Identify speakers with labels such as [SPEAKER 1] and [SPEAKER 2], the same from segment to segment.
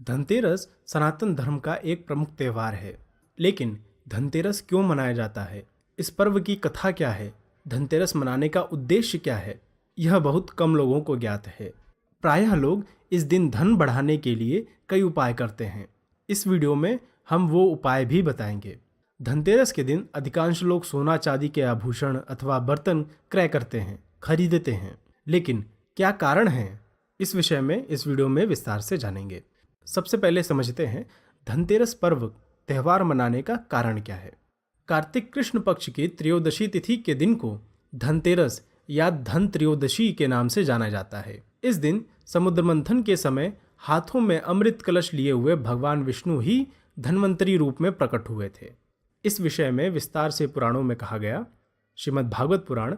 [SPEAKER 1] धनतेरस सनातन धर्म का एक प्रमुख त्योहार है। लेकिन धनतेरस क्यों मनाया जाता है? इस पर्व की कथा क्या है? धनतेरस मनाने का उद्देश्य क्या है? यह बहुत कम लोगों को ज्ञात है। प्रायः लोग इस दिन धन बढ़ाने के लिए कई उपाय करते हैं। इस वीडियो में हम वो उपाय भी बताएंगे। धनतेरस के दिन अधिकांश लोग सोना चांदी के आभूषण अथवा बर्तन क्रय करते हैं, खरीदते हैं। लेकिन क्या कारण है? इस विषय में इस वीडियो में विस्तार से जानेंगे। सबसे पहले समझते हैं धनतेरस पर्व त्यौहार मनाने का कारण क्या है। कार्तिक कृष्ण पक्ष की त्रयोदशी तिथि के दिन को धनतेरस या धन त्रयोदशी के नाम से जाना जाता है। इस दिन समुद्र मंथन के समय हाथों में अमृत कलश लिए हुए भगवान विष्णु ही धन्वंतरी रूप में प्रकट हुए थे। इस विषय में विस्तार से पुराणों में कहा गया। श्रीमद् भागवत पुराण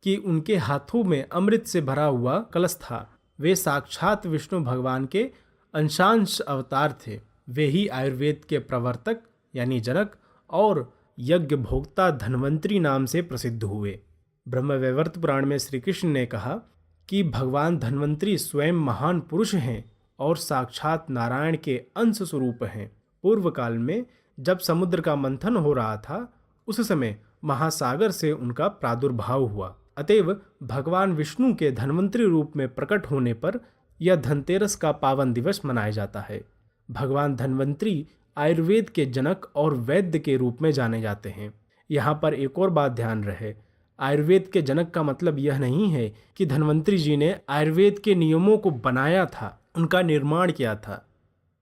[SPEAKER 1] कि उनके हाथों में अमृत से भरा हुआ कलश था। वे साक्षात विष्णु भगवान के अंशांश अवतार थे। वे ही आयुर्वेद के प्रवर्तक यानी जनक और यज्ञ भोक्ता धन्वंतरी नाम से प्रसिद्ध हुए। ब्रह्मवैवर्त पुराण में श्री कृष्ण ने कहा कि भगवान धन्वंतरी स्वयं महान पुरुष हैं और साक्षात नारायण के अंश स्वरूप हैं। पूर्व काल में जब समुद्र का मंथन हो रहा था, उस समय महासागर से उनका प्रादुर्भाव हुआ। अतएव भगवान विष्णु के धन्वंतरी रूप में प्रकट होने पर यह धनतेरस का पावन दिवस मनाया जाता है। भगवान धन्वंतरी आयुर्वेद के जनक और वैद्य के रूप में जाने जाते हैं। यहाँ पर एक और बात ध्यान रहे, आयुर्वेद के जनक का मतलब यह नहीं है कि धन्वंतरी जी ने आयुर्वेद के नियमों को बनाया था, उनका निर्माण किया था।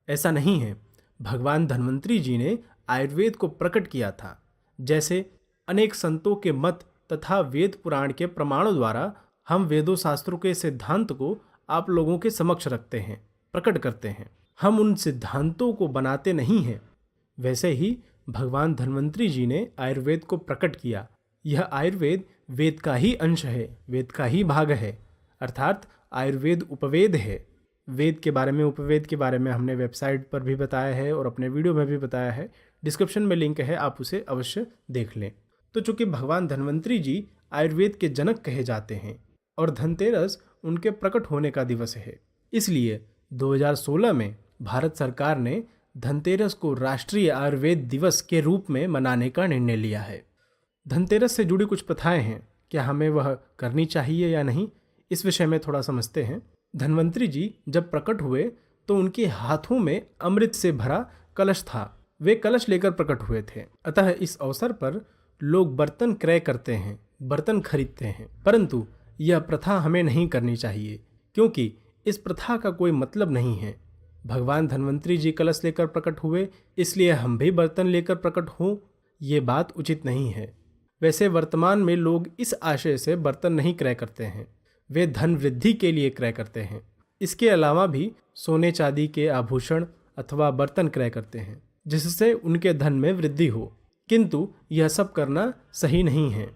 [SPEAKER 1] ऐसा नहीं है। भगवान धन्वंतरी जी ने आयुर्वेद को प्रकट किया था। जैसे अनेक संतों के मत तथा वेद पुराण के प्रमाणों द्वारा हम वेदों शास्त्रों के सिद्धांत को आप लोगों के समक्ष रखते हैं, प्रकट करते हैं। हम उन सिद्धांतों को बनाते नहीं हैं। वैसे ही भगवान धन्वंतरी जी ने आयुर्वेद को प्रकट किया। यह आयुर्वेद वेद का ही अंश है, वेद का ही भाग है, अर्थात आयुर्वेद उपवेद है। वेद के बारे में, उपवेद के बारे में हमने वेबसाइट पर भी बताया है और अपने वीडियो में भी बताया है। डिस्क्रिप्शन में लिंक है, आप उसे अवश्य देख लें। तो चूंकि भगवान धन्वंतरी जी आयुर्वेद के जनक कहे जाते हैं और धनतेरस उनके प्रकट होने का दिवस है, इसलिए 2016 में भारत सरकार ने धनतेरस को राष्ट्रीय आयुर्वेद दिवस के रूप में मनाने का निर्णय लिया है। धनतेरस से जुड़ी कुछ प्रथाएं हैं, क्या हमें वह करनी चाहिए या नहीं, इस विषय में थोड़ा समझते हैं। धन्वंतरी जी जब प्रकट हुए तो उनके हाथों में अमृत से भरा कलश था। वे कलश लेकर प्रकट हुए थे। अतः इस अवसर पर लोग बर्तन क्रय करते हैं, बर्तन खरीदते हैं। परंतु यह प्रथा हमें नहीं करनी चाहिए, क्योंकि इस प्रथा का कोई मतलब नहीं है। भगवान धन्वंतरी जी कलश लेकर प्रकट हुए, इसलिए हम भी बर्तन लेकर प्रकट हों, ये बात उचित नहीं है। वैसे वर्तमान में लोग इस आशय से बर्तन नहीं क्रय करते हैं, वे धन वृद्धि के लिए क्रय करते हैं। इसके अलावा भी सोने चांदी के आभूषण अथवा बर्तन क्रय करते हैं, जिससे उनके धन में वृद्धि हो। किंतु यह सब करना सही नहीं है।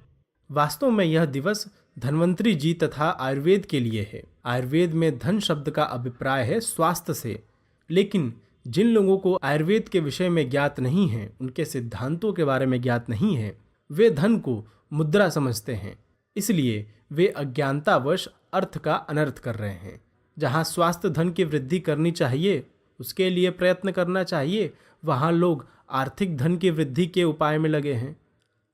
[SPEAKER 1] वास्तव में यह दिवस धन्वंतरी जी तथा आयुर्वेद के लिए है। आयुर्वेद में धन शब्द का अभिप्राय है स्वास्थ्य से। लेकिन जिन लोगों को आयुर्वेद के विषय में ज्ञात नहीं है, उनके सिद्धांतों के बारे में ज्ञात नहीं है, वे धन को मुद्रा समझते हैं। इसलिए वे अज्ञानतावश अर्थ का अनर्थ कर रहे हैं। जहाँ स्वास्थ्य धन की वृद्धि करनी चाहिए, उसके लिए प्रयत्न करना चाहिए, वहाँ लोग आर्थिक धन की वृद्धि के उपाय में लगे हैं।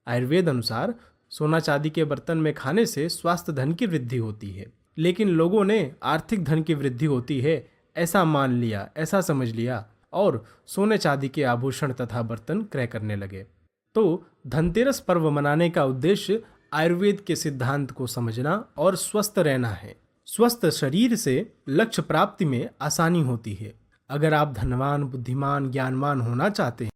[SPEAKER 1] आयुर्वेद अनुसार सोना चांदी के बर्तन में खाने से स्वास्थ्य धन की वृद्धि होती है, लेकिन लोगों ने आर्थिक धन की वृद्धि होती है ऐसा मान लिया, ऐसा समझ लिया और सोने चांदी के आभूषण तथा बर्तन क्रय करने लगे। तो धनतेरस पर्व मनाने का उद्देश्य आयुर्वेद के सिद्धांत को समझना और स्वस्थ रहना है। स्वस्थ शरीर से लक्ष्य प्राप्ति में आसानी होती है। अगर आप धनवान, बुद्धिमान, ज्ञानवान होना चाहते हैं